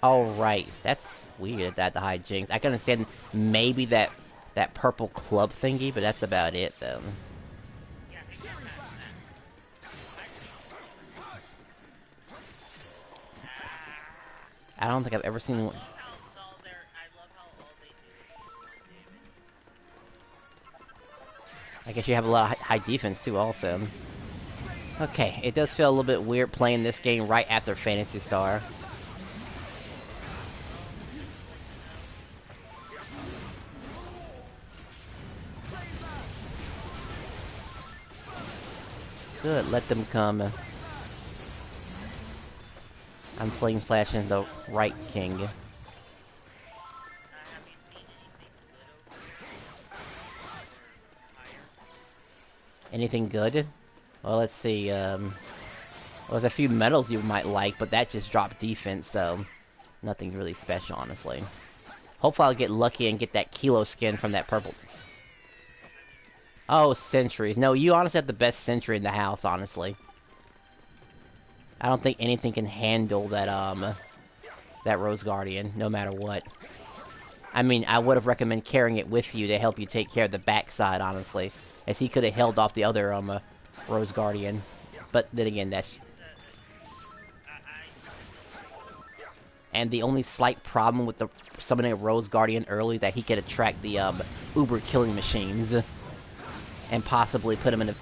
Oh, right. That's weird, that the hijinks. I can understand maybe that purple club thingy, but that's about it, though. I don't think I've ever seen one. I guess you have a lot of high defense, too, also. Okay, it does feel a little bit weird playing this game right after Phantasy Star. Good, let them come. I'm flame slashing the right king. Anything good? Well, let's see. Well, there's a few medals you might like, but that just dropped defense, so nothing really special, honestly. Hopefully I'll get lucky and get that Kilo skin from that purple. Oh, sentries. No, you honestly have the best sentry in the house, honestly. I don't think anything can handle that Rose Guardian, no matter what. I mean, I would have recommended carrying it with you to help you take care of the backside, honestly. As he could have held off the other, Rose Guardian. But then again, that's... And the only slight problem with the summoning a Rose Guardian early that he could attract the, Uber killing machines. And possibly put him in a...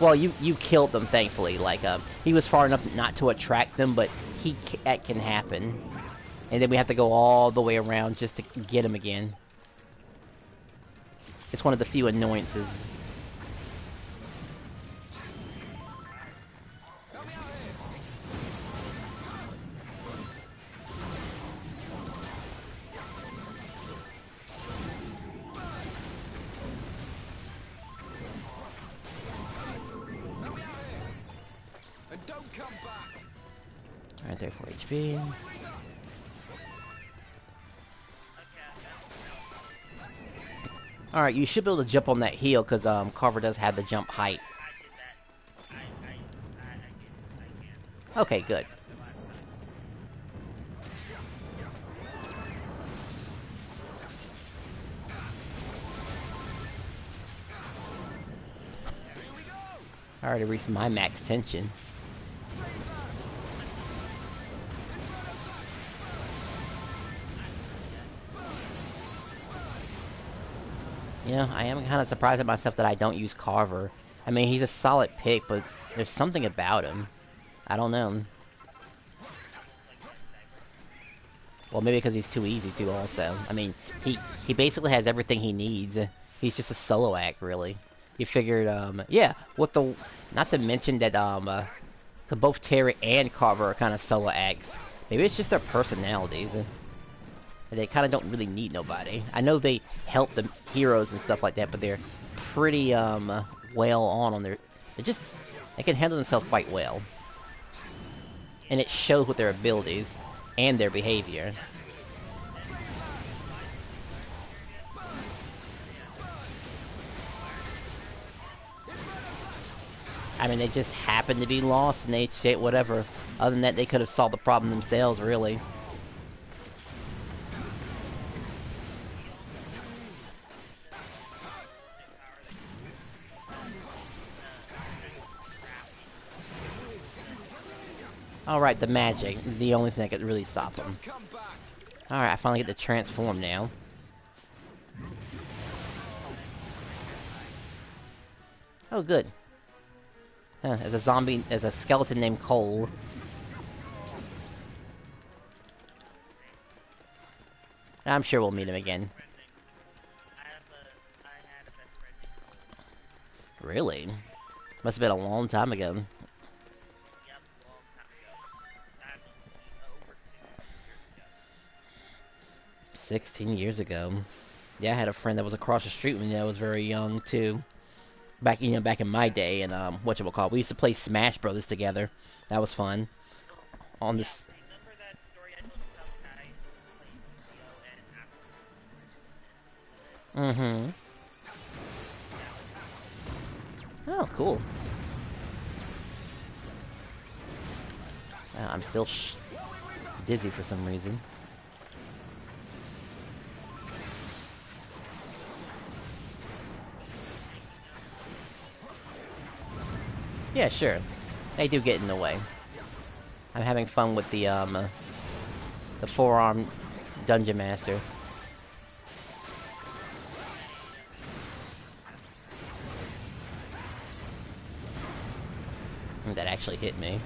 Well, you killed them, thankfully. Like, he was far enough not to attract them, but that can happen. And then we have to go all the way around just to get him again. It's one of the few annoyances. Alright, there, 4 HP. Alright, you should be able to jump on that heel, because Carver does have the jump height. Okay, good. I already reached my max tension. You know, I am kind of surprised at myself that I don't use Carver. I mean, he's a solid pick, but there's something about him. I don't know. Well, maybe because he's too easy to also. I mean, he basically has everything he needs. He's just a solo act, really. You figured, yeah, with the... Not to mention that, cause both Terry and Carver are kind of solo acts. Maybe it's just their personalities. They kind of don't really need nobody. I know they help the heroes and stuff like that, but they're pretty, well on their... They can handle themselves quite well. And it shows with their abilities and their behavior. I mean, they just happened to be lost and they shit, whatever. Other than that, they could have solved the problem themselves, really. Alright, the magic. The only thing that could really stop them. Alright, I finally get to transform now. Oh, good. As a skeleton named Cole. I'm sure we'll meet him again. Really? Must have been a long time ago. 16 years ago. Yeah, I had a friend that was across the street when I was very young too. Back in my day, and whatchamacallit, we used to play Smash Brothers together. That was fun. On this. Mm-hmm. Oh, cool. I'm still dizzy for some reason. Yeah, sure. They do get in the way. I'm having fun with the four-arm Dungeon Master. That actually hit me.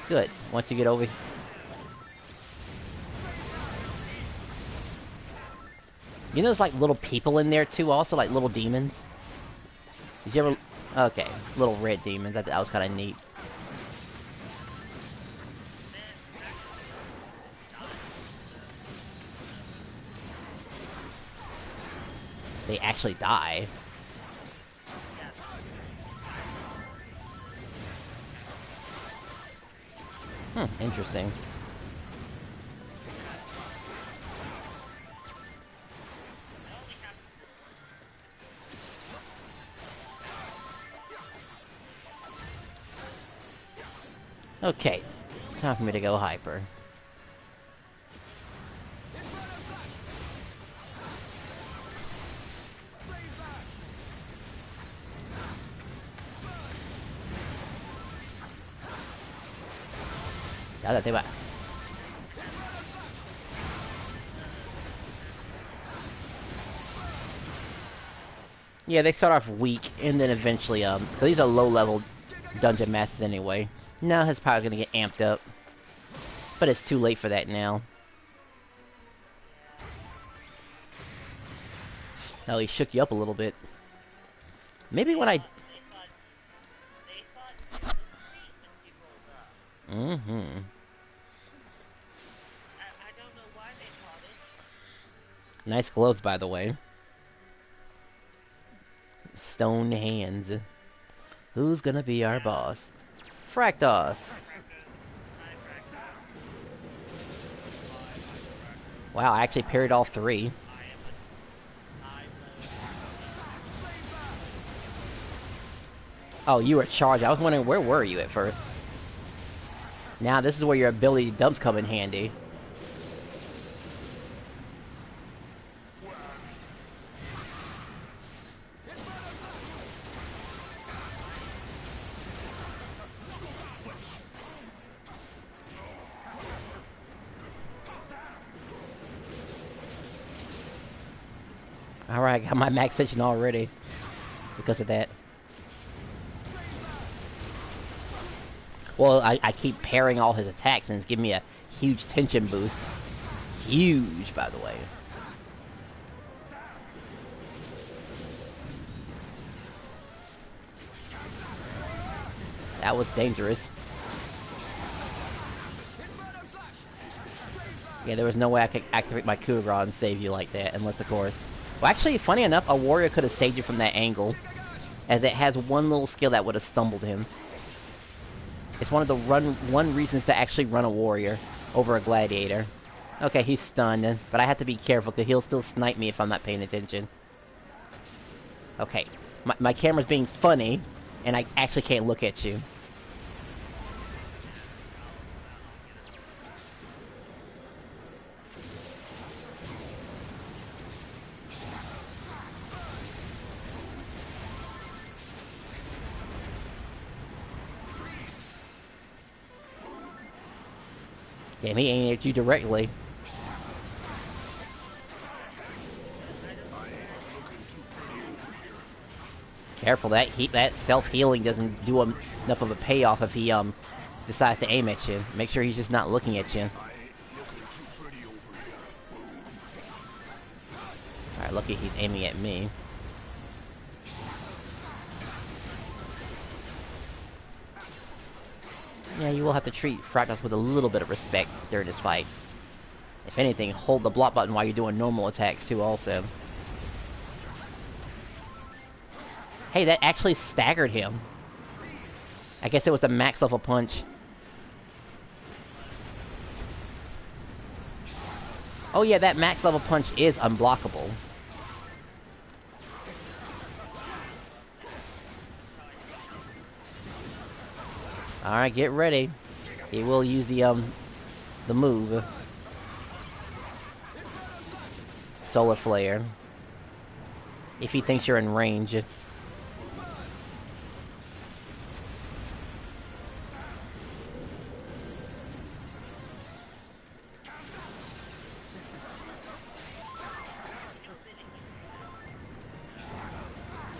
Good. Once you get over... You know there's like little people in there too also, like little demons? Did you ever... Okay, little red demons. That was kind of neat. They actually die. Interesting. Okay, time for me to go hyper. Yeah, they start off weak, and then eventually, so these are low-level Dungeon Masters anyway. Now his power's gonna get amped up. But it's too late for that now. Oh, he shook you up a little bit. Maybe when I... Mm-hmm. Nice gloves, by the way. Stone hands. Who's gonna be our boss? Fractos! Wow, I actually parried all three. Oh, you were charged. I was wondering, where were you at first? Now, this is where your ability dumps come in handy. Alright, I got my max extension already. Because of that. Well, I keep parrying all his attacks, and it's giving me a huge tension boost. Huge, by the way. That was dangerous. Yeah, there was no way I could activate my coup de grace and save you like that, unless, of course... Well, actually, funny enough, a warrior could have saved you from that angle, as it has one little skill that would have stumbled him. It's one of the one reasons to actually run a warrior over a gladiator. Okay, he's stunned, but I have to be careful, because he'll still snipe me if I'm not paying attention. Okay, my camera's being funny, and I actually can't look at you. Damn, he aimed at you directly. Careful, that self-healing doesn't do enough of a payoff if he decides to aim at you. Make sure he's just not looking at you. Alright, lucky he's aiming at me. Yeah, you will have to treat Fractos with a little bit of respect during this fight. If anything, hold the block button while you're doing normal attacks too also. Hey, that actually staggered him. I guess it was the max level punch. Oh yeah, that max level punch is unblockable. Alright, get ready. He will use the move. Solar Flare. If he thinks you're in range. Like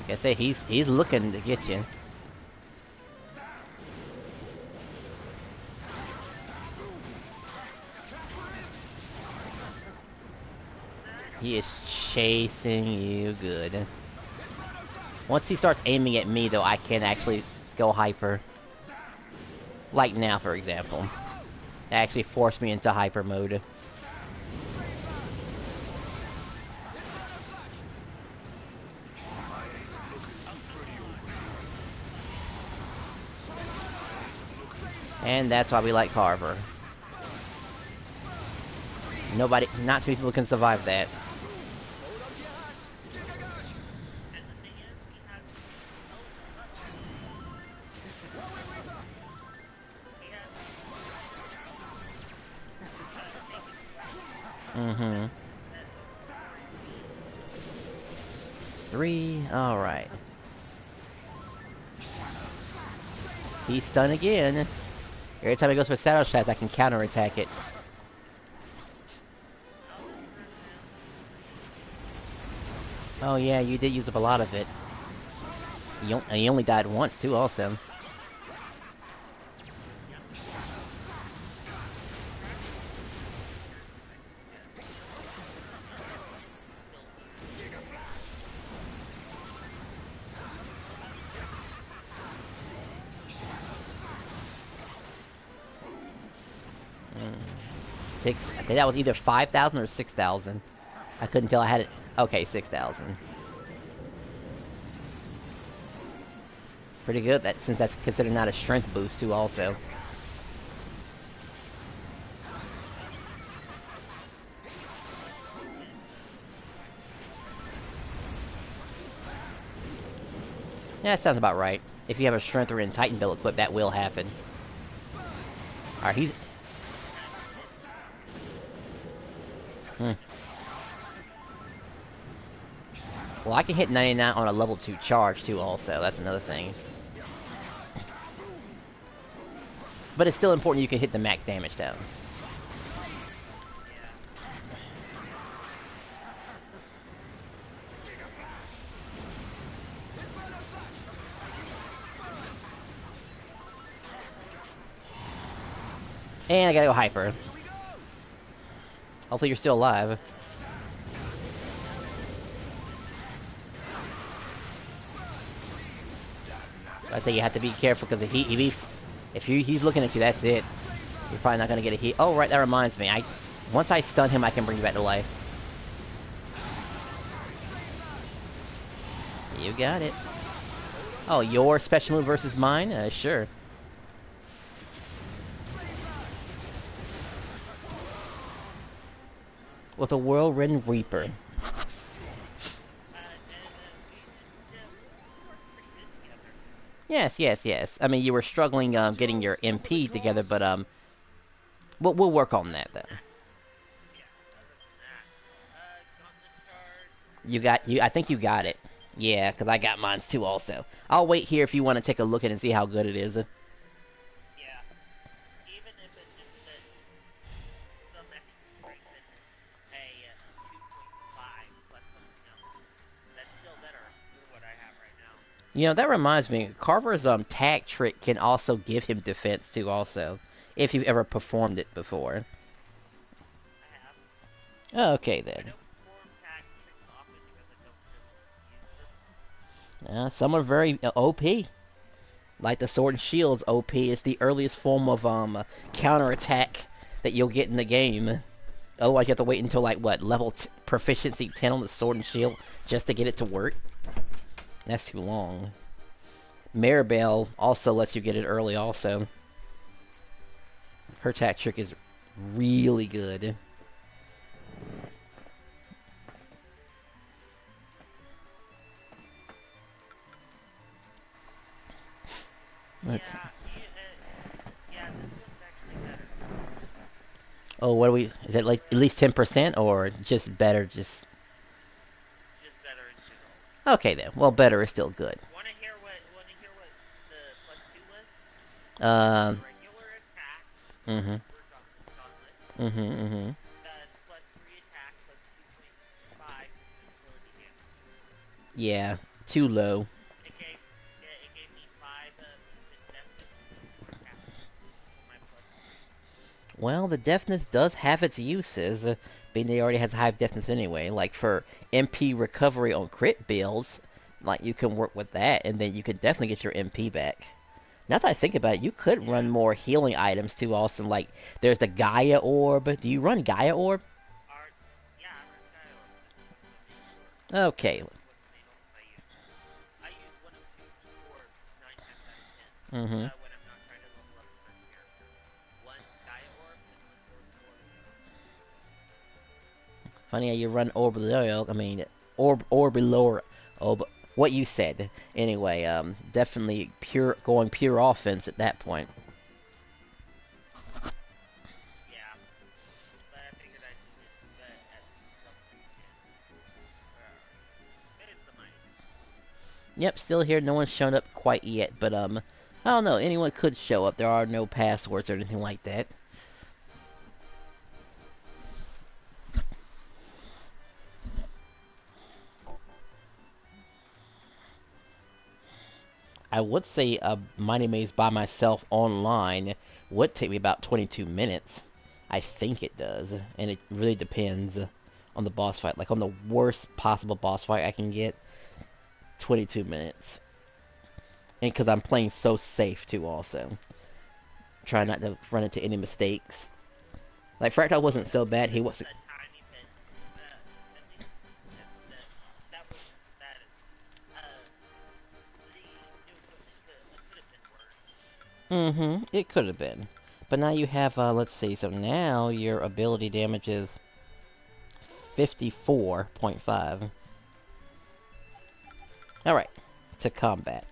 I say, he's looking to get you. He is chasing you good. Once he starts aiming at me, though, I can actually go hyper. Like now, for example. It actually forced me into hyper mode. And that's why we like Carver. Nobody, not too many people can survive that. Mm-hmm. 3, alright. He's stunned again. Every time he goes for Shadow Shots, I can counterattack it. Oh yeah, you did use up a lot of it. You only died once, too, also. I think that was either 5,000 or 6,000. I couldn't tell I had it. Okay, 6,000. Pretty good, that since that's considered not a strength boost too also. Yeah, that sounds about right. If you have a strength or in Titan Bill equipped, that will happen. Alright, he's... Well, I can hit 99 on a level 2 charge, too, also. That's another thing. But it's still important you can hit the max damage down. And I gotta go hyper. Hopefully you're still alive. I say you have to be careful because if he's looking at you, that's it. You're probably not gonna get a hit. Oh, right, that reminds me. Once I stun him, I can bring you back to life. You got it. Oh, your special move versus mine? Sure. With a Whirlwind Reaper. Yes. I mean, you were struggling getting your MP together, but we'll work on that though. I think you got it. Yeah, because I got mines too also. I'll wait here if you want to take a look at it and see how good it is. You know, that reminds me, Carver's tag trick can also give him defense too also. If you've ever performed it before. Okay then. Some are very OP. Like the Sword and Shield's OP is the earliest form of counterattack that you'll get in the game. Otherwise you have to wait until like what, level proficiency 10 on the Sword and Shield just to get it to work. That's too long. Maribel also lets you get it early also. Her attack trick is really good. Oh, what do we? Is it like at least 10% or just better? Just Just better in general. okay then. Well, better is still good. Want to hear what the plus two was? Um. Regular attack, Mhm. super dauntless. Mhm. Mhm. Plus three attack, plus 2.5% ability damage. Yeah. Too low. It gave me 5% deafness and 2 more capping for my plus three. Well, the deafness does have its uses, being they already has high deafness anyway. Like for MP recovery on crit builds, like you can work with that, and then you can definitely get your MP back. Now that I think about it, you could Yeah. run more healing items too. Also, like there's the Gaia Orb. Do you run Gaia Orb? Art. Yeah, I run Gaia Orb. That's one of my main orbs. Okay. One of the main orbs I use. I use one of two orbs 9 times out of 10 Mm-hmm. when I'm not trying to level up a certain character. One's Gaia Orb and one's Orbeloid. Funny how you run Orb. I mean, Orbilor. Oh, but what you said. Anyway, definitely pure offense at that point. Yeah, but I figured I'd need it, but at some point. Where are we? There's the mine. Yep, still here. No one's shown up quite yet, but I don't know. Anyone could show up. There are no passwords or anything like that. I would say a Mighty Maze by myself online would take me about 22 minutes. I think it does, and it really depends on the boss fight. Like on the worst possible boss fight I can get, 22 minutes. And because I'm playing so safe too, also trying not to run into any mistakes. Like Fractal wasn't so bad. He Just wasn't. a tiny bit. At least that wasn't as bad as the new equipment could have been worse. Mm-hmm. It could have been. But now you have, let's see, so now your ability damage is 54.5. Alright, to combat.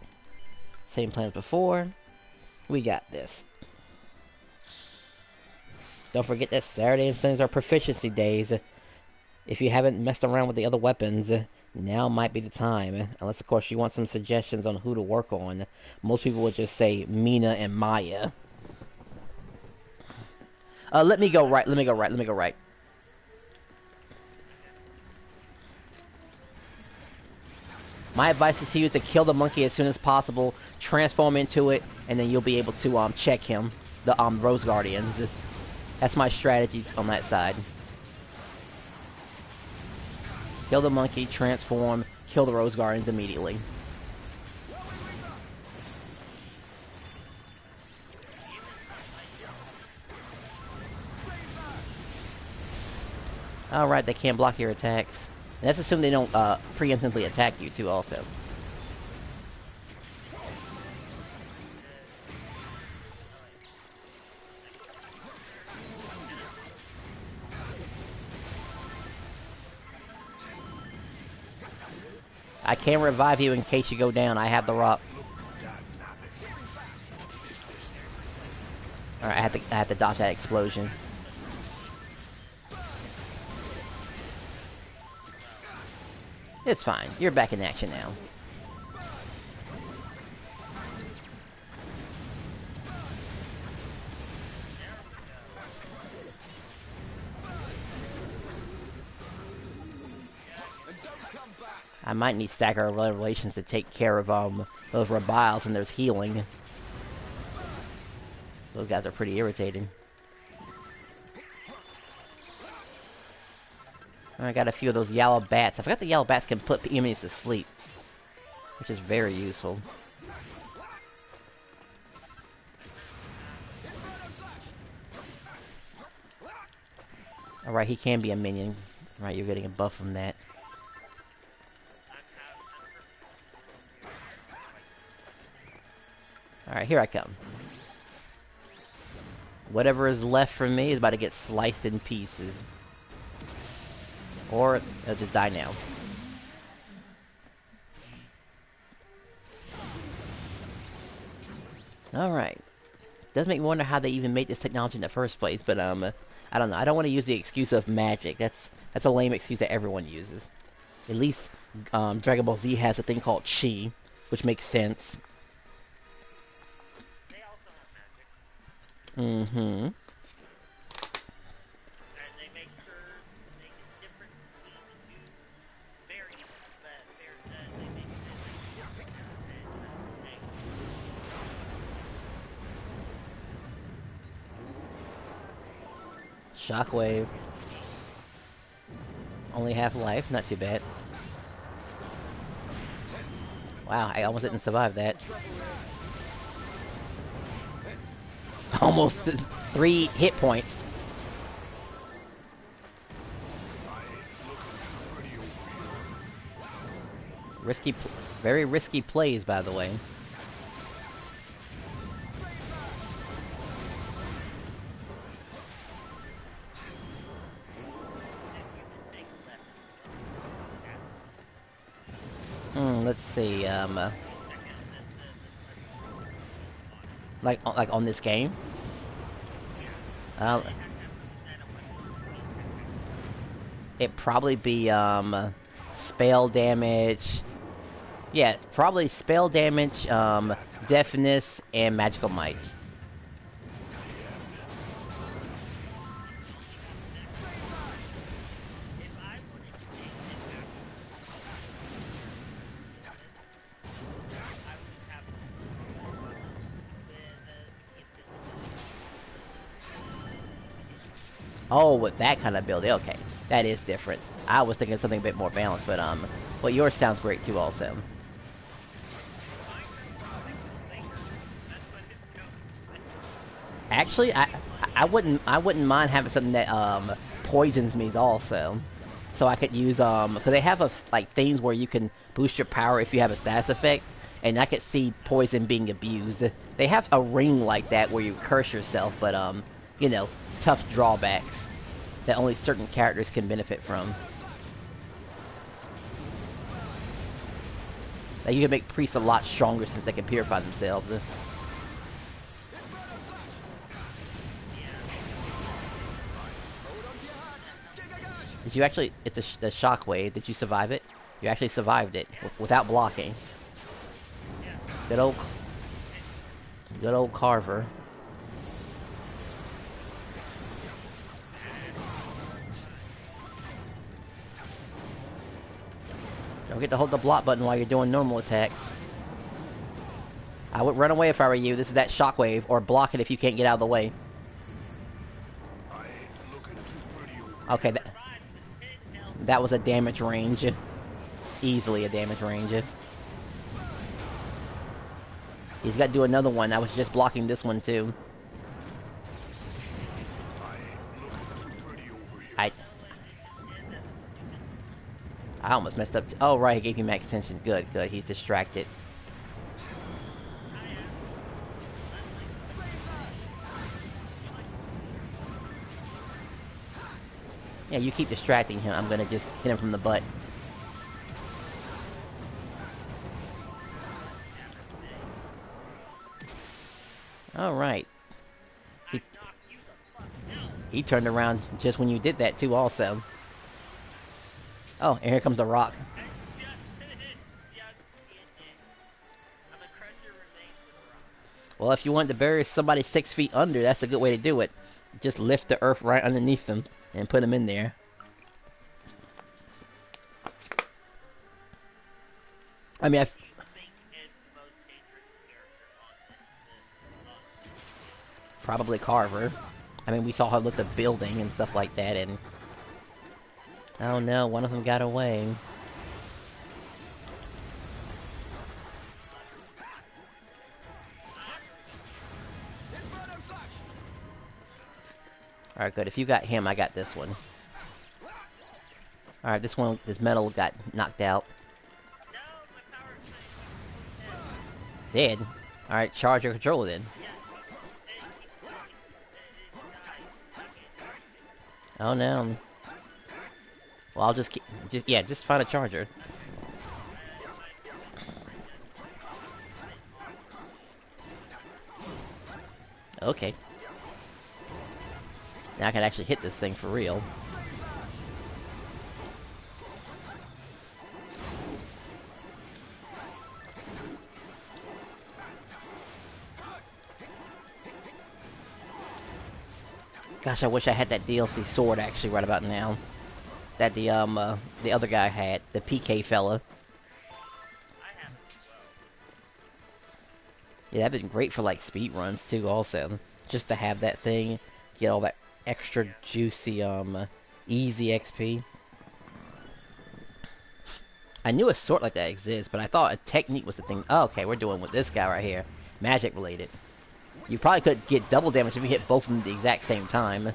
Same plan as before. We got this. Don't forget that Saturday and Sundays are proficiency days. If you haven't messed around with the other weapons, now might be the time. Unless, of course, you want some suggestions on who to work on. Most people would just say Mina and Maya. Let me go I right. would Let me go go. right. Let me go right. Okay. My advice is to you is to kill the monkey as soon as possible, transform into it, and then you'll be able to check him. The Rose Guardians. That's my strategy on that side. Kill the monkey, transform, kill the Rose Guardians immediately. Alright, they can't block your attacks. And that's assuming they don't preemptively attack you too also. I can revive you in case you go down. I have the rock. Alright, I have to dodge that explosion. It's fine. You're back in action now. I might need Stagger Revelations to take care of those Rebiles, and there's healing. Those guys are pretty irritating. I got a few of those yellow bats. I forgot the yellow bats can put enemies to sleep, which is very useful. Alright, he can be a minion. Right, you're getting a buff from that. Alright, here I come. Whatever is left from me is about to get sliced in pieces. Or it'll just die now. Alright. Does make me wonder how they even made this technology in the first place, but I don't know. I don't want to use the excuse of magic. That's a lame excuse that everyone uses. At least Dragon Ball Z has a thing called chi, which makes sense. They also have magic. Mm-hmm. And they make sure to make a difference between the two variants, but they make sure that hey. Shockwave. Only half life, not too bad. Wow, I almost didn't survive that. Almost 3 hit points. Risky, very risky plays, by the way. Let's see, like on this game? It'd probably be, spell damage. Yeah, probably spell damage, deafness, and magical might. Oh, with that kind of build, okay. That is different. I was thinking something a bit more balanced, but yours sounds great too also. Actually, I wouldn't mind having something that poisons me also. So I could use because they have like things where you can boost your power if you have a status effect, and I could see poison being abused. They have a ring like that where you curse yourself, but you know, tough drawbacks that only certain characters can benefit from. Like you can make priests a lot stronger since they can purify themselves. Did you actually? It's a shockwave. Did you survive it? You actually survived it without blocking. Good old Carver. Don't get to hold the block button while you're doing normal attacks. I would run away if I were you. This is that shockwave, or block it if you can't get out of the way. Okay, that was a damage range. Easily a damage range. He's got to do another one. I was just blocking this one too. I almost messed up. Oh, right, he gave me max tension. Good, good. He's distracted. Yeah, you keep distracting him. I'm gonna just hit him from the butt. Alright. He turned around just when you did that too also. Oh, and here comes the rock. Well, if you want to bury somebody 6 feet under, that's a good way to do it. Just lift the earth right underneath them and put them in there. I mean, probably Carver. I mean, we saw her lift the building and stuff like that, and oh no, one of them got away. Alright, good. If you got him, I got this one. Alright, this metal got knocked out. Dead? Alright, charge your controller then. Oh no. Well, I'll just find a charger. Okay. Now I can actually hit this thing for real. Gosh, I wish I had that DLC sword actually right about now. That the other guy had, the PK fella. I have it as well. Yeah, that'd been great for like speed runs too. Also, just to have that thing, get all that extra juicy easy XP. I knew a sort like that exists, but I thought a technique was the thing. Oh, okay, we're doing with this guy right here, magic related. You probably could get double damage if you hit both of them at the exact same time. Watch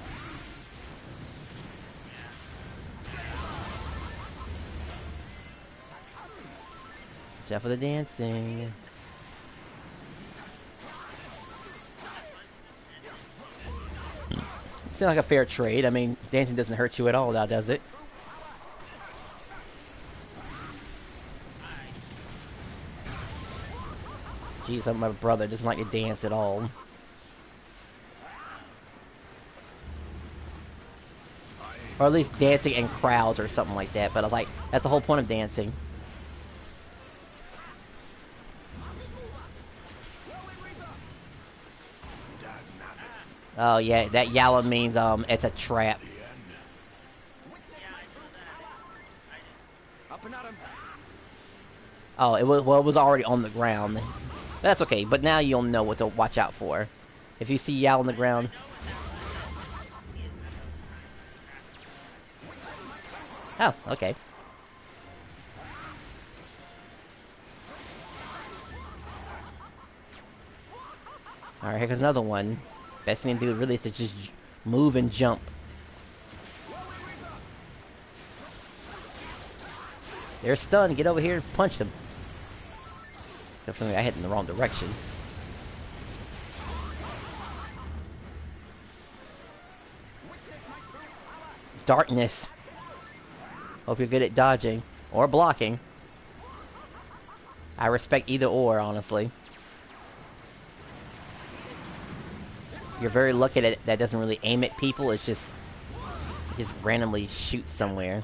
out for the dancing. Seems like a fair trade. I mean, dancing doesn't hurt you at all now, does it? Jeez, my brother doesn't like to dance at all. Or at least dancing in crowds or something like that. But like, that's the whole point of dancing. Oh yeah, that yellow means it's a trap. Oh, it was already on the ground. That's okay, but now you'll know what to watch out for. If you see Yao on the ground. Oh, okay. Alright, here comes another one. Best thing to do really is to just move and jump. They're stunned. Get over here and punch them. Definitely I hit in the wrong direction. Darkness. Hope you're good at dodging. Or blocking. I respect either or, honestly. You're very lucky that that doesn't really aim at people. It just randomly shoots somewhere.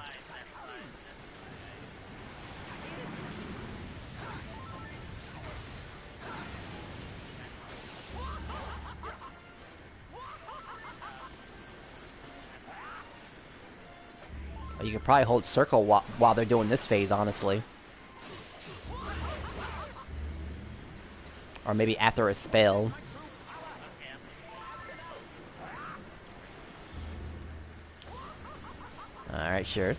You could probably hold circle while they're doing this phase, honestly. Or maybe after a spell. Alright, sure.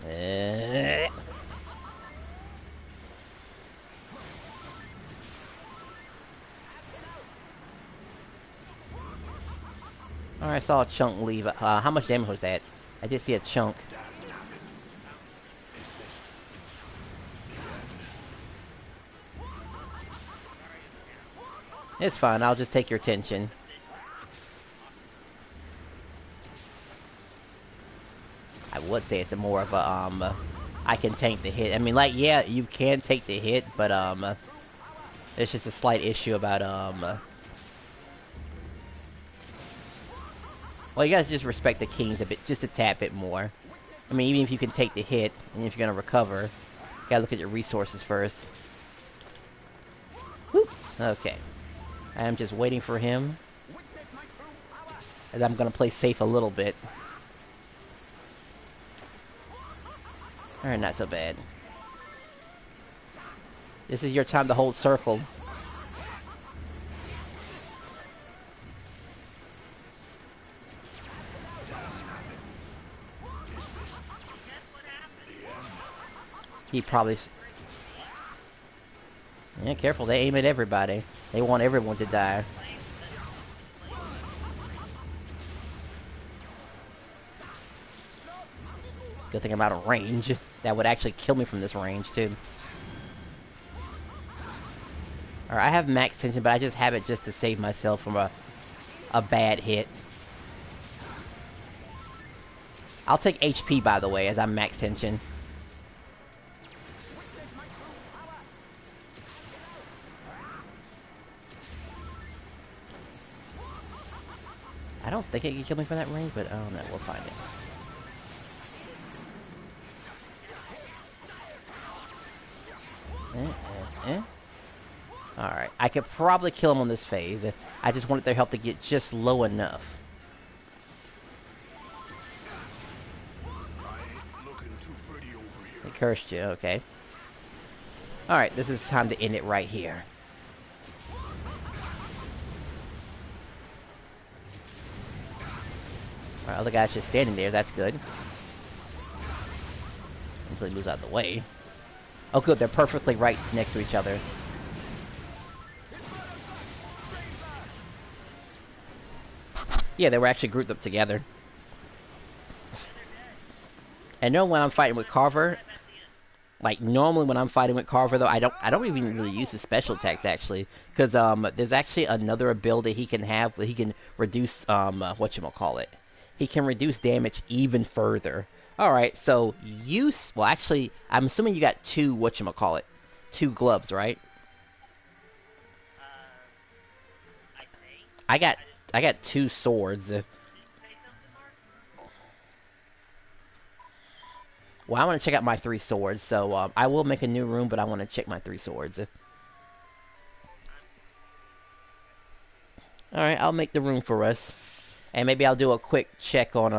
Alright, I saw a chunk leave. How much damage was that? I did see a chunk. It's fine, I'll just take your attention. I would say it's more of a, I can tank the hit. I mean, like, yeah, you can take the hit, but, it's just a slight issue about, well, you guys just respect the kings a bit, just a tad bit more. I mean, even if you can take the hit, and if you're gonna recover, you gotta look at your resources first. Whoops. Okay. I'm just waiting for him. And I'm gonna play safe a little bit. Alright, not so bad. This is your time to hold circle. He probably... Yeah, careful, they aim at everybody. They want everyone to die. Good thing I'm out of range. That would actually kill me from this range, too. Alright, I have max tension, but I just have it just to save myself from a bad hit. I'll take HP, by the way, as I'm max tension. think it can kill me from that range, but I don't know. We'll find it. Alright, I could probably kill him on this phase. I just wanted their health to get just low enough. They cursed you, okay. Alright, this is time to end it right here. Alright, other guy's just standing there, that's good. Until he moves out of the way. Oh good, they're perfectly right next to each other. Yeah, they were actually grouped up together. And know when I'm fighting with Carver, like normally when I'm fighting with Carver though, I don't even really use his special attacks actually, because there's actually another ability he can have where he can reduce whatchamacallit. He can reduce damage even further. All right, so well actually I'm assuming you got two whatchamacallit, two gloves, right? I think. I got two swords. Did you say something, Mark? Well, I want to check out my three swords, so I will make a new room, but I want to check my three swords. Alright, I'll make the room for us. And maybe I'll do a quick check on,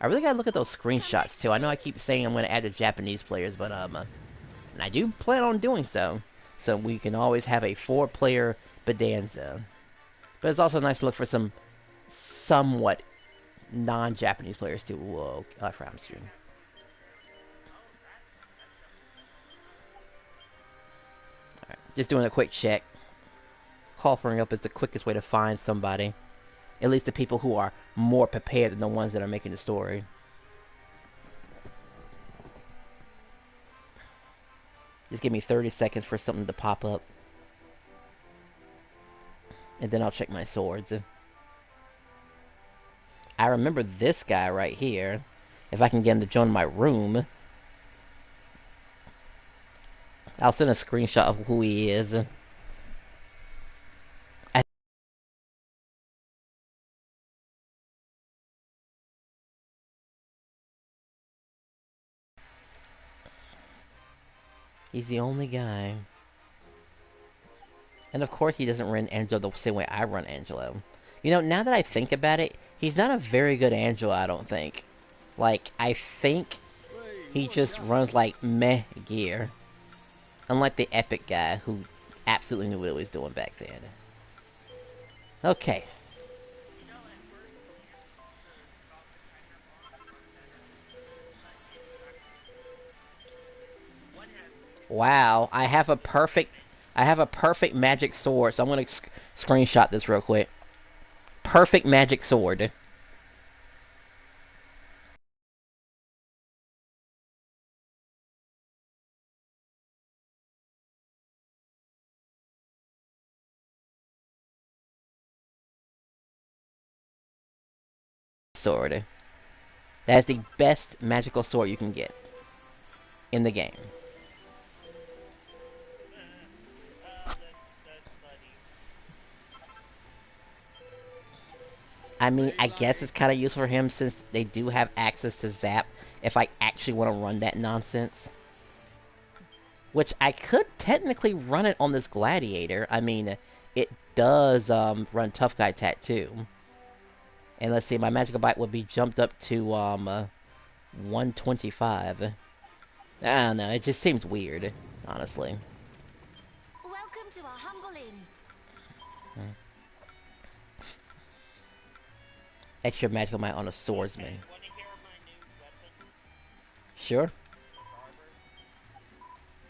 I really gotta look at those screenshots, too. I know I keep saying I'm gonna add the Japanese players, but, and I do plan on doing so. So we can always have a 4-player Bedanza. But it's also nice to look for some somewhat non-Japanese players, too. Whoa, I forgot I'm streaming. Alright, just doing a quick check. Offering up is the quickest way to find somebody. At least the people who are more prepared than the ones that are making the story. Just give me 30 seconds for something to pop up. And then I'll check my swords. I remember this guy right here. If I can get him to join my room. I'll send a screenshot of who he is. He's the only guy. And of course he doesn't run Angelo the same way I run Angelo. You know, now that I think about it, he's not a very good Angelo, I don't think. Like, I think he just runs like meh gear. Unlike the epic guy who absolutely knew what he was doing back then. Okay. Wow, I have a perfect magic sword, so I'm gonna screenshot this real quick. Perfect magic sword. Sword. That is the best magical sword you can get in the game. That's funny. I mean, I guess it's kind of useful for him since they do have access to Zap if I actually want to run that nonsense. Which I could technically run it on this Gladiator. I mean, it does run Tough Guy Tattoo. And let's see, my Magical Bite would be jumped up to 125. I don't know, it just seems weird, honestly. Welcome to our humble inn. Extra Magical Bite on a Swordsman. Okay, want to hear my new weapon? Sure.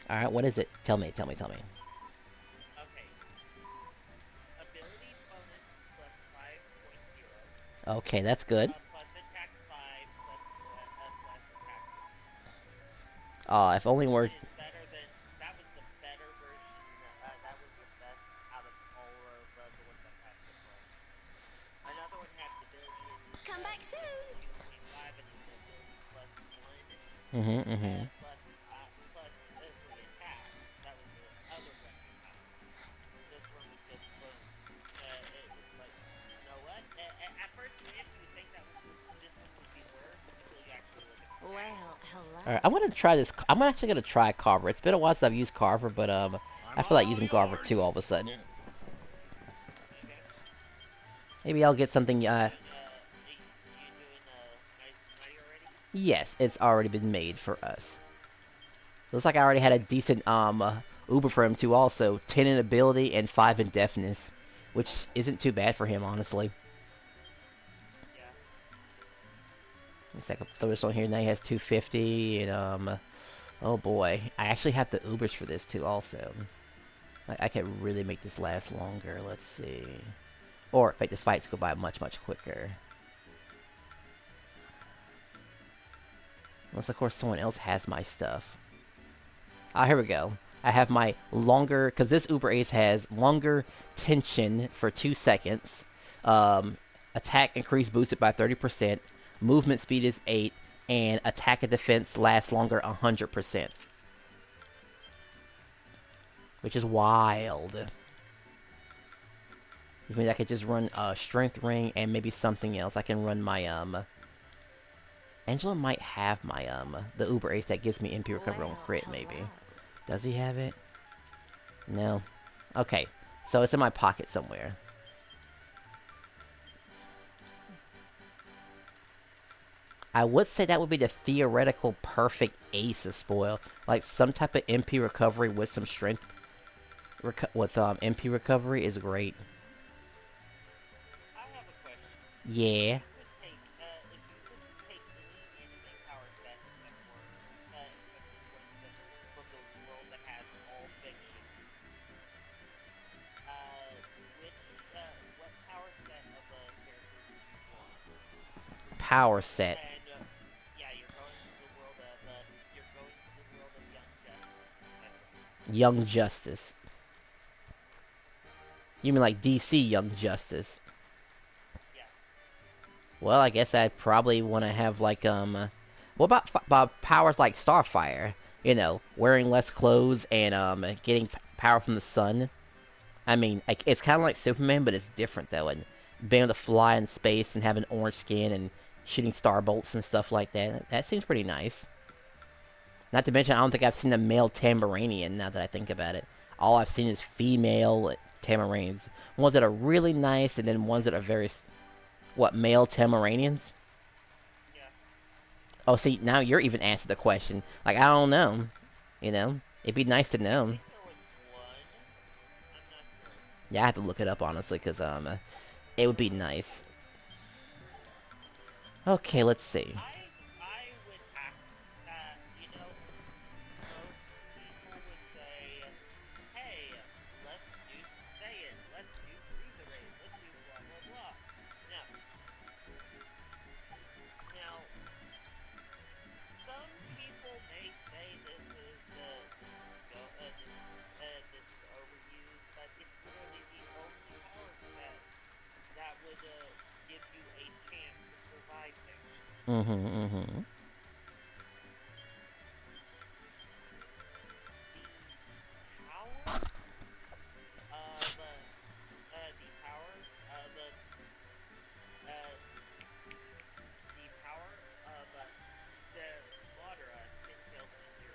Barber? Alright, what is it? Tell me. Okay. Ability bonus plus 5.0. Okay, that's good. Plus attack 5 plus attack 6. If only we're... It is better than... That was the better version. That was the best out of all of the ones I've had so far. Another one had the ability in Come back soon. 225 and it's the ability plus 1. Plus 3 attack. That was the other weapon type. This one was just boom. It's like, you know what? At first glance, Well, hello. Alright, I'm gonna try this. I'm actually gonna try Carver. It's been a while since I've used Carver, but I I'm feel like all using Carver yours. too all of a sudden. Okay. Maybe I'll get something. You doing Nice and Mighty already? Yes, it's already been made for us. Looks like I already had a decent Uber for him too. Also, 10 in ability and 5 in deafness, which isn't too bad for him, honestly. Yeah. Let's throw this on here. Now he has 250 and oh boy, I actually have the Ubers for this too. Also, I could really make this last longer. Let's see, or make the fights go by much quicker. Unless of course someone else has my stuff. Ah, here we go. I have my longer, because this Uber Ace has longer tension for 2 seconds. Attack increase boosted by 30%. Movement speed is 8. And attack and defense lasts longer 100%. Which is wild. Which means I could just run a strength ring and maybe something else. I can run my, Angela might have my, the Uber Ace that gives me MP recovery on crit, maybe. Hello. Does he have it? No. Okay, so it's in my pocket somewhere. I would say that would be the theoretical perfect ace of spoil. Like some type of MP recovery with some strength with MP recovery is great. I have a question. Yeah. If you would take any anime power set except for from the world that has all fiction, which what power set of a character would you want? Power set. And yeah, you're going to the world of Young Justice. That's right. Young Justice. You mean like DC Young Justice? Yes. Well, I guess I'd probably want to have like what about powers like Starfire? You know, wearing less clothes and getting power from the sun. I mean, like, it's kind of like Superman, but it's different though. And being able to fly in space and having orange skin and shooting star bolts and stuff like that. That seems pretty nice. Not to mention, I don't think I've seen a male Tamaranian now that I think about it. All I've seen is female Tamaranians. Ones that are really nice and then ones that are very... What, male Tamaranians? Yeah. Oh, see, now you're even answering the question. Like, I don't know. You know? It'd be nice to I know. think there was one. I'm not sure. Yeah, I have to look it up, honestly, because, it would be nice. Okay, let's see. I would have, most people would say, hey, let's do Saiyan, let's do Frieza Raid, let's do blah blah blah. Now, now, some people may say this is overused, but it's literally the only power set that would give you a chance to survive there. Mm-hmm, mm-hmm. The power of the power the power of the Madara Pintail Senior.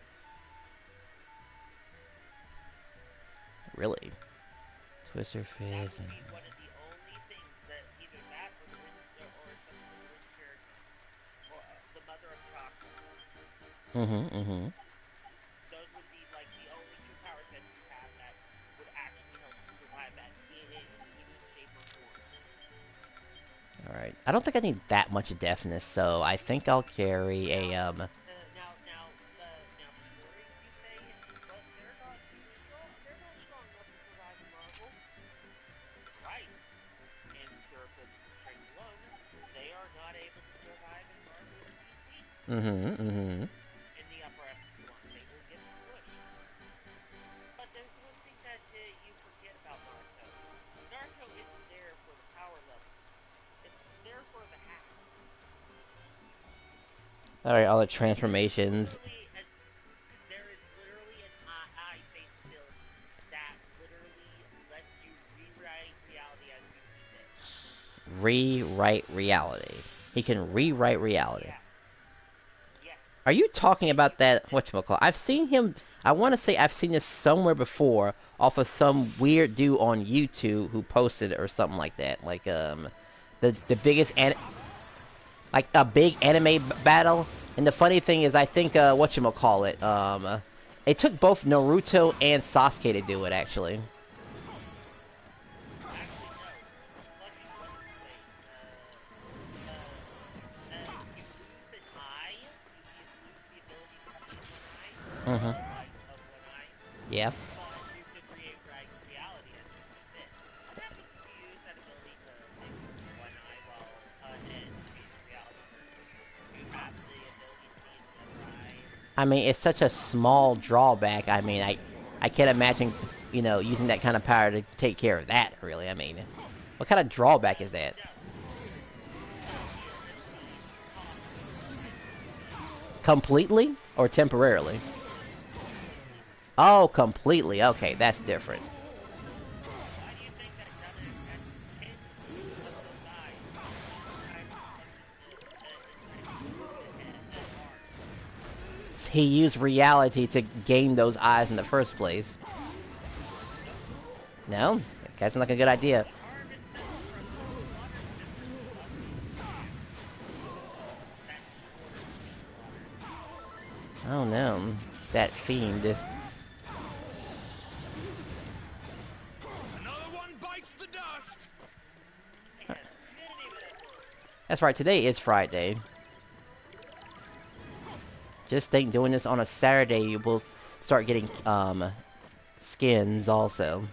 Really? Twister That Fizz would and... be one of the only things that either that or something with Rin Shuriken or the Mother of Chakra. Mm-hmm, mm-hmm. Those would be like the only two power sets you have that would actually help you survive that in any shape or form. Alright. I don't think I need that much deafness, so I think I'll carry a, Now before you say, but they're not too strong. They're not strong enough to survive in Marvel. Right. In pure physical strength alone, they are not able to survive in Marvel or DC. Mm-hmm, mm-hmm. In the upper echelon, they will get squished. But there's one thing that you forget about Naruto. Naruto isn't there for the power levels. It's there for the hack. Alright, all the There is transformations. there is literally an eye-based ability that literally lets you rewrite reality as you see fit. Rewrite reality. He can rewrite reality. Yeah. Yes. Are you talking about that, whatchamacallit? I've seen him, I want to say I've seen this somewhere before off of some weird dude on YouTube who posted it or something like that. Like, the biggest, like, a big anime battle. And the funny thing is, I think, whatchamacallit, it took both Naruto and Sasuke to do it, actually. Mm-hmm. Yeah. I mean, it's such a small drawback. I mean, I can't imagine, you know, using that kind of power to take care of that, really. I mean, what kind of drawback is that? Completely or temporarily? Oh, completely. Okay, that's different. He used reality to gain those eyes in the first place. No? That sounds like a good idea. Oh no. That fiend. Another one bites the dust. That's right, today is Friday. Just think, doing this on a Saturday, you will start getting, skins also.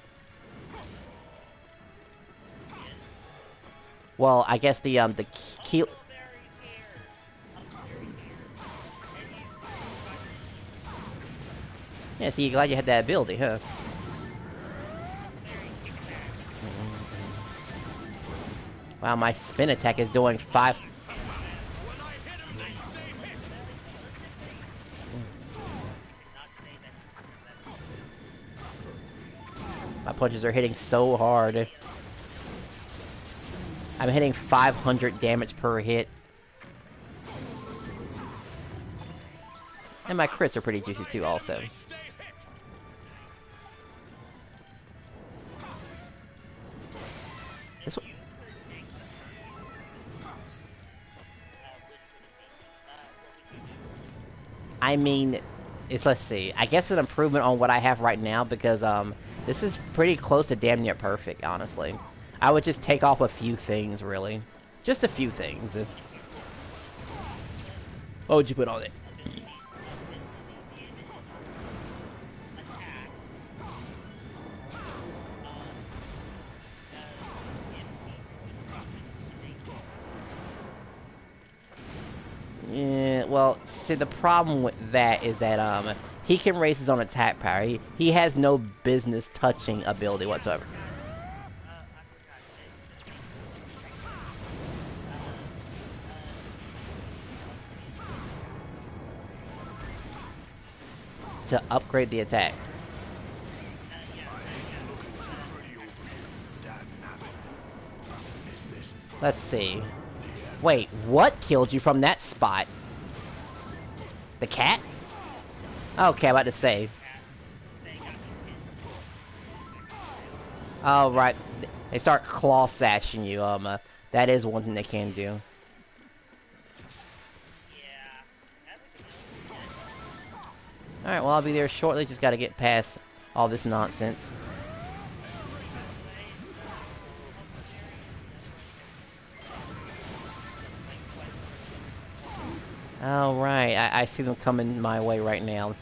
Well, I guess the key... Yeah, so you're glad you had that ability, huh? Wow, my spin attack is doing 5... My punches are hitting so hard. I'm hitting 500 damage per hit. And my crits are pretty juicy too, also. This one... I mean, let's see. I guess an improvement on what I have right now because, this is pretty close to damn near perfect, honestly. I would just take off a few things, really. Just a few things. What would you put on it? Yeah, well, see, the problem with that is that, he can raise his own attack power. He has no business touching ability whatsoever. To upgrade the attack. Let's see. Wait, what killed you from that spot? The cat? Okay, I'm about to say. Oh, right. They start claw sashing you. That is one thing they can do. Alright, well, I'll be there shortly. Just gotta get past all this nonsense. Alright, I see them coming my way right now.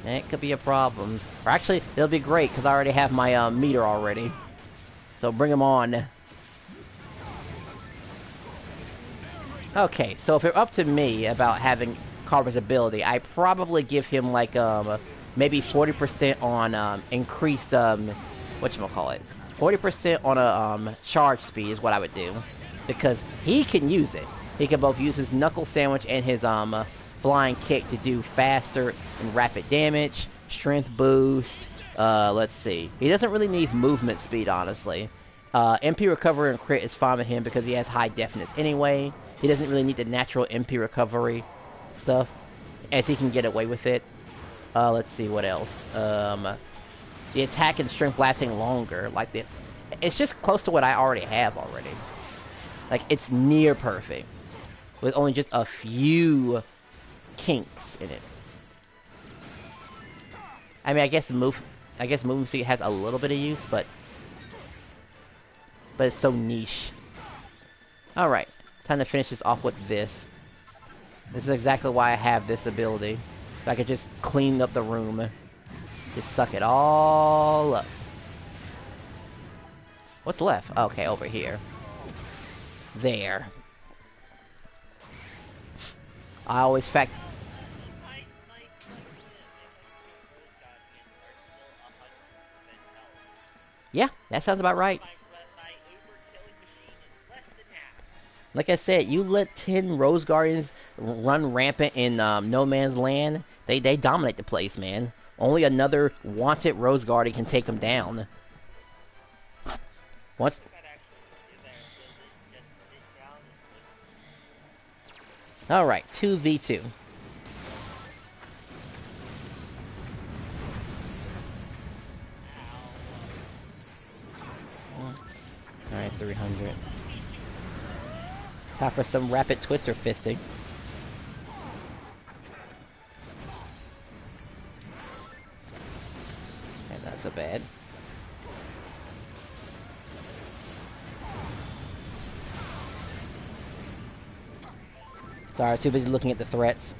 It could be a problem. Or actually, it'll be great, because I already have my meter already. So bring them on. Okay, so if it were up to me about having Carver's ability, I probably give him like maybe 40% on increased whatchamacallit, 40% on a charge speed is what I would do, because he can use it. He can both use his knuckle sandwich and his flying kick to do faster and rapid damage, strength boost. Let's see. He doesn't really need movement speed, honestly. MP recovery and crit is fine with him because he has high deafness anyway. He doesn't really need the natural MP recovery stuff. as he can get away with it. Let's see what else. The attack and strength lasting longer. Like it's just close to what I already have already. Like it's near perfect, with only just a few kinks in it. I mean, I guess movement speed has a little bit of use, but it's so niche. All right, time to finish this off with this. This is exactly why I have this ability. So I could just clean up the room. Just suck it all up. What's left? Okay, over here. There. I always fact... Yeah, that sounds about right. Like I said, you let 10 Rose Guardians run rampant in No Man's Land, they dominate the place, man. Only another wanted Rose Guardian can take them down. Once... Alright, 2v2. Alright, 300. Time for some rapid twister fisting. And not so bad. Sorry, too busy looking at the threats.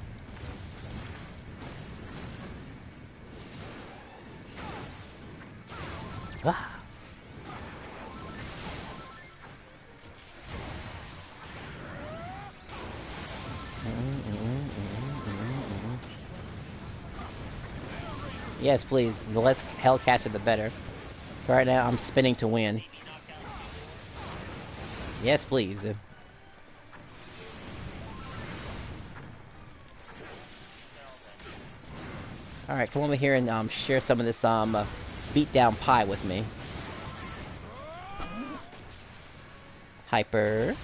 Ah. Yes, please. The less Hellcaster, the better. Right now, I'm spinning to win. Yes, please. Alright, come over here and share some of this beatdown pie with me. Hyper.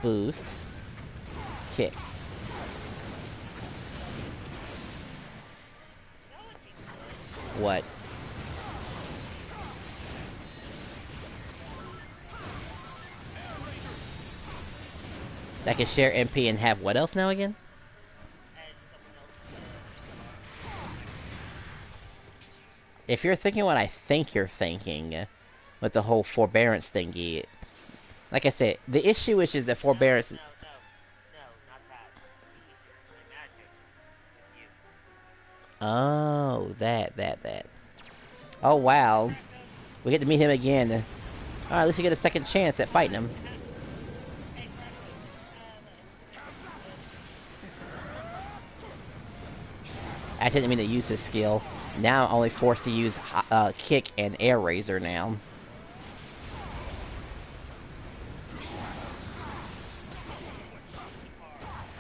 Boost. Kick. What? I can share MP and have what else now again? If you're thinking what I think you're thinking, with the whole forbearance thingy, like I said, the issue is just that forbearance... No, not that. Oh, that. Oh, wow. We get to meet him again. Alright, at least you get a second chance at fighting him. I didn't mean to use his skill. Now I'm only forced to use kick and air razor now.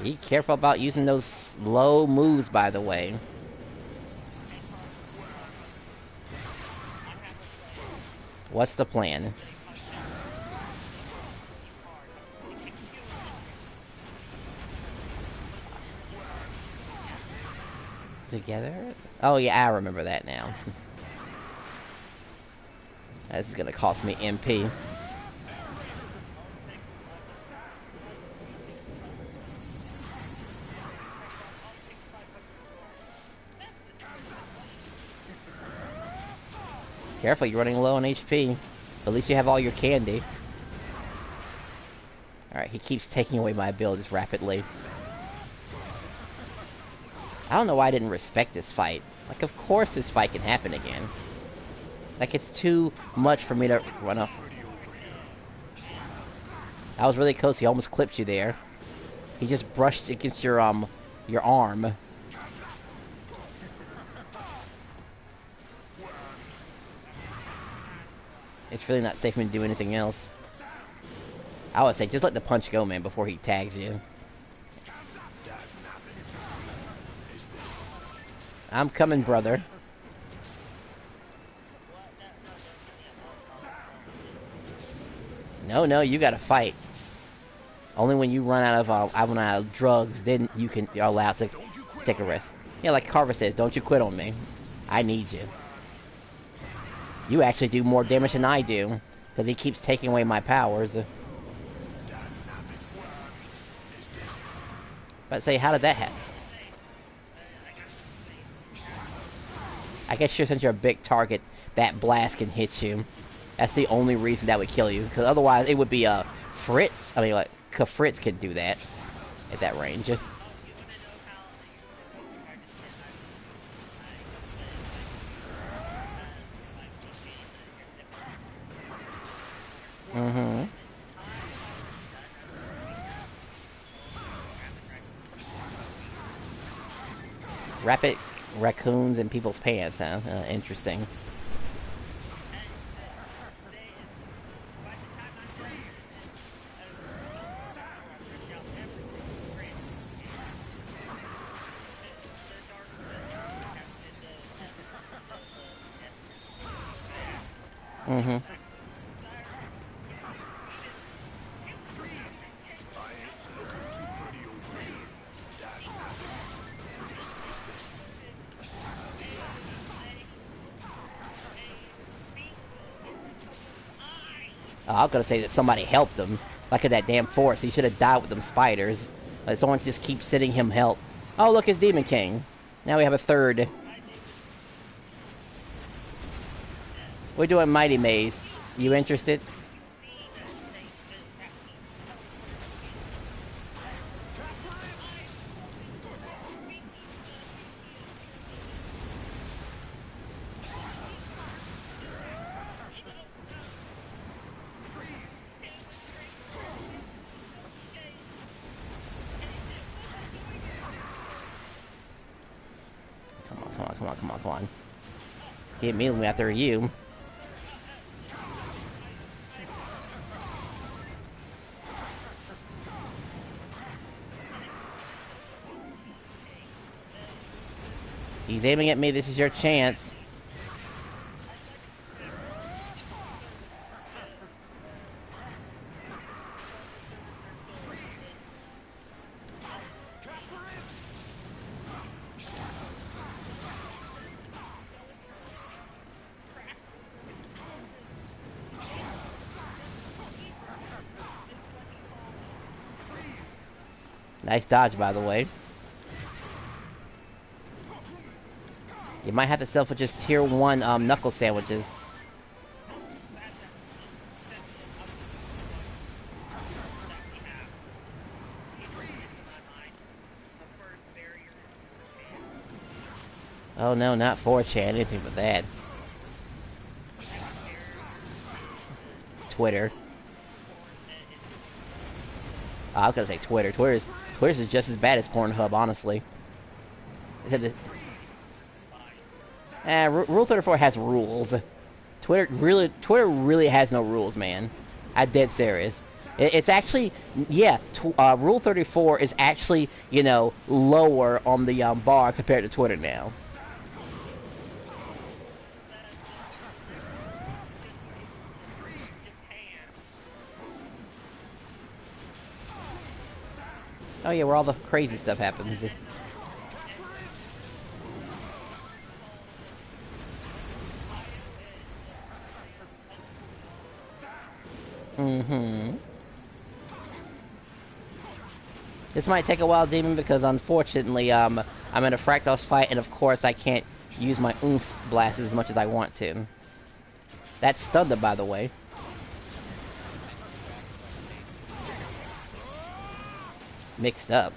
Be careful about using those low moves, by the way. What's the plan? Together? Oh yeah, I remember that now. This is gonna cost me MP. Careful, you're running low on HP. At least you have all your candy. Alright, he keeps taking away my abilities rapidly. I don't know why I didn't respect this fight. Like, of course this fight can happen again. Like, it's too much for me to run up. That was really close. He almost clipped you there. He just brushed against your arm. It's really not safe for me to do anything else. I would say just let the punch go, man, before he tags you. I'm coming, brother. No, you gotta fight. Only when you run out of drugs, then you're allowed to Take a risk. Yeah, like Carver says, don't you quit on me. I need you. You actually do more damage than I do, because he keeps taking away my powers. But say, how did that happen? I guess since you're a big target, that blast can hit you. That's the only reason that would kill you, because otherwise it would be Fritz. I mean, like Fritz could do that at that range. Mm-hmm. Rapid raccoons in people's pants, huh? Interesting. Mm-hmm. I was gonna say that somebody helped him. Like at that damn forest, he should have died with them spiders. Like someone just keeps sending him help. Oh, look, it's Demon King. Now we have a third. We're doing Mighty Maze. You interested? Come on. He immediately after you. He's aiming at me. This is your chance. Nice dodge, by the way. You might have to settle for just tier 1 knuckle sandwiches. Oh no, not 4chan, anything but that. Twitter. Oh, I was gonna say Twitter. Twitter's is just as bad as Pornhub, honestly. Rule 34 has rules. Twitter really has no rules, man. I'm dead serious. It's actually, yeah, Rule 34 is actually, you know, lower on the bar compared to Twitter now. Oh yeah, where all the crazy stuff happens. Mm-hmm. This might take a while, Demon, because unfortunately, I'm in a Fractos fight, and of course I can't use my oomph blast as much as I want to. That's Thunder, by the way. Mixed up.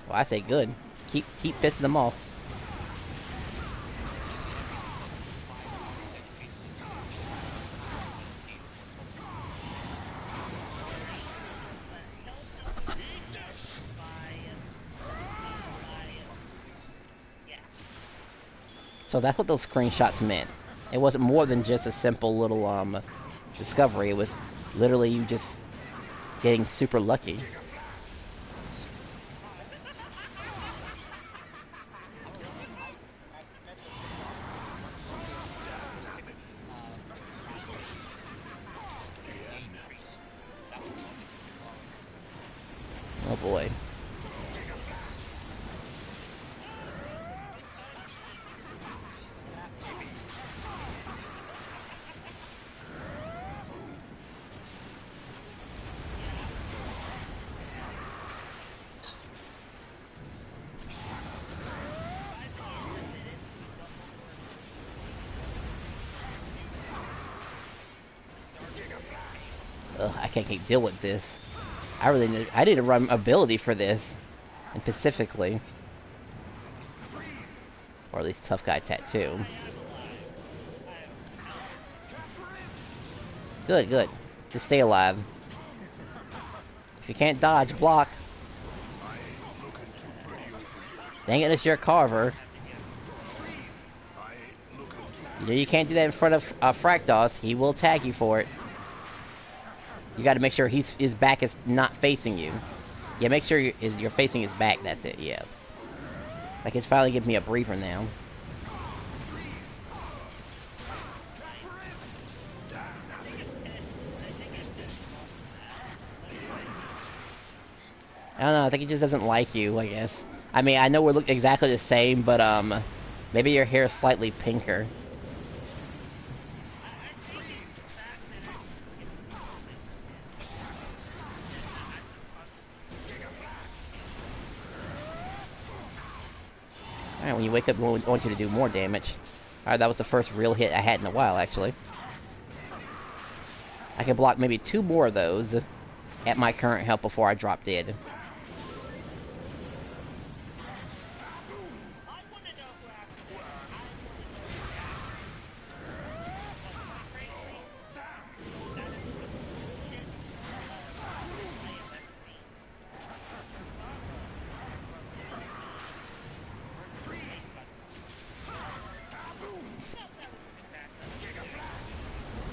Well, I say good. Keep pissing them off. So that's what those screenshots meant. It wasn't more than just a simple little discovery. It was literally you just getting super lucky. boy. Ugh, I can't keep deal with this. I need to run ability for this, and specifically, or at least tough guy tattoo. Good, good. Just stay alive. If you can't dodge, block. Dang it, it's your Carver. You know you can't do that in front of Fractos. He will tag you for it. You got to make sure his back is not facing you. Yeah, make sure you're facing his back. That's it. Yeah. Like it's finally giving me a breather now. I don't know. I think he just doesn't like you. I guess. I mean, I know we look exactly the same, but maybe your hair is slightly pinker. Alright, when you wake up, we want you to do more damage. Alright, that was the first real hit I had in a while, actually. I can block maybe 2 more of those at my current health before I drop dead.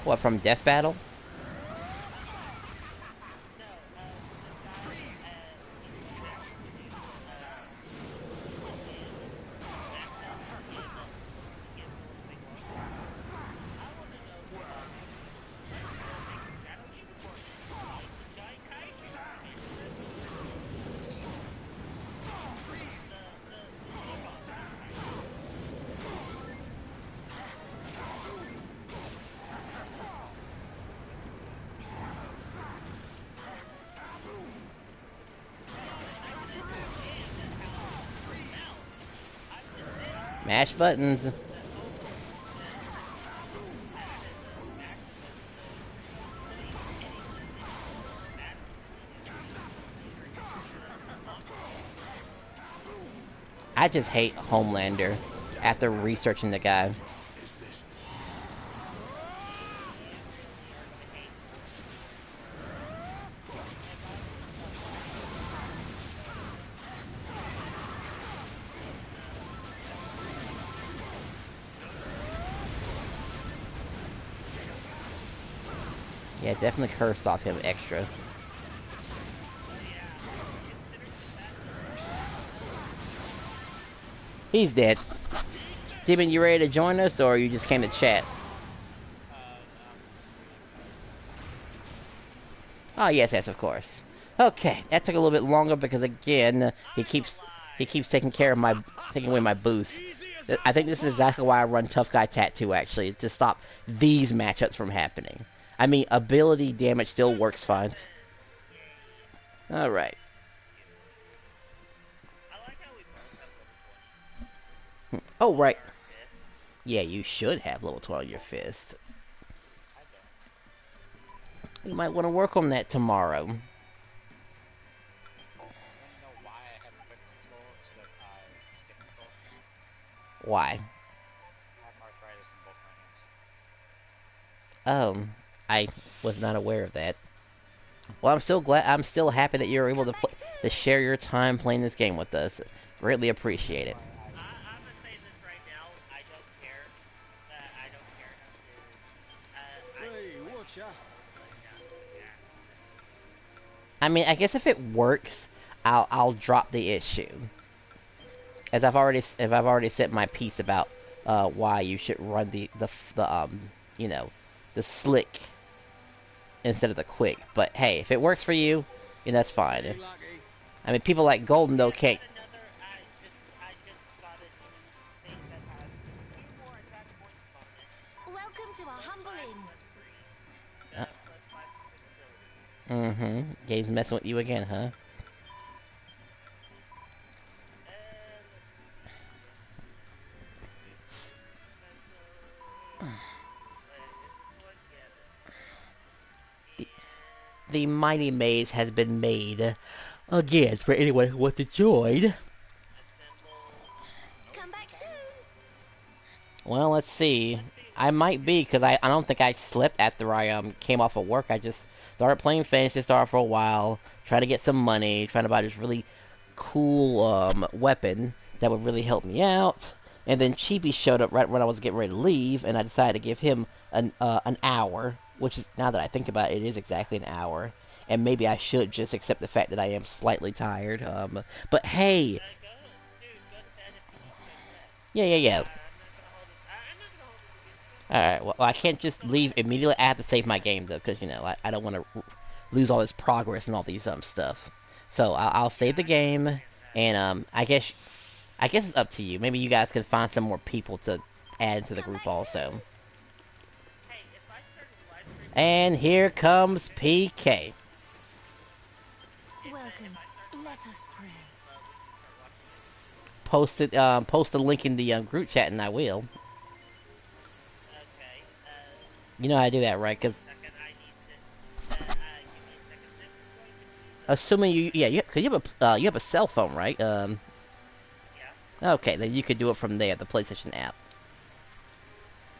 What, from Death Battle? Mash buttons. I just hate Homelander after researching the guy. Yeah, definitely cursed off him extra. He's dead. Demon, you ready to join us, or you just came to chat? Oh, yes, yes, of course. Okay, that took a little bit longer because, again, he keeps taking away my boost. I think this is exactly why I run Tough Guy Tattoo, actually, to stop these matchups from happening. I mean, ability damage still works fine. Alright. Oh, right. Yeah, you should have level 12 on your fist. You might want to work on that tomorrow. Why? I was not aware of that. Well, I'm still happy that you're able to share your time playing this game with us. Greatly appreciate it. I'm gonna say this right now. I don't care. I don't care enough to. Hey, watch out! I mean, I guess if it works, I'll drop the issue. As I've already said my piece about why you should run the you know, the slick instead of the quick. But hey, if it works for you, that's fine. I mean, people like Golden though can't. I just got a new thing that has 2 more attack points bonus. Welcome to a humble inn. Plus 5 to 6 ability. Mm-hmm. Game's messing with you again, huh? The mighty maze has been made again for anyone who wants to join. Come back soon. Well, let's see. I might be, because I don't think I slept after I came off of work. I just started playing Fantasy Star for a while, trying to get some money, trying to buy this really cool weapon that would really help me out. And then Chibi showed up right when I was getting ready to leave, and I decided to give him an hour, which is, now that I think about it, it is exactly an hour. And maybe I should just accept the fact that I am slightly tired. But hey, yeah, yeah, yeah. I'm not gonna hold it against you. Alright, well, I can't just leave immediately. I have to save my game, though, because, you know, I don't want to lose all this progress and all these stuff. So, I'll save the game, and, I guess it's up to you. Maybe you guys could find some more people to add to the Come group back also. soon. Hey, if I started live streaming, And here comes PK. Welcome. Let us pray. we can start watching it. Post a link in the group chat, and I will. Okay. You know how I do that, right? Because Second, I need to. Give me a second. This is going to be the. assuming cause you have a cell phone, right? Yeah. Okay, then you could do it from there, the PlayStation app.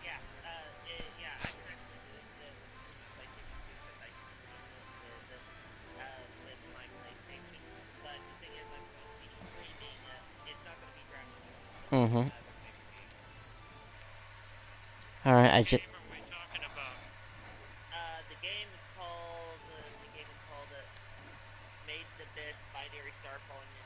Yeah. Yeah. I can actually do it with my PlayStation 2 because I stream with my PlayStation. But the thing is, I'm going to be streaming. It's not going to be Dragon Ball. It's going to be Mm-hmm. pay-per-view. Alright, I just...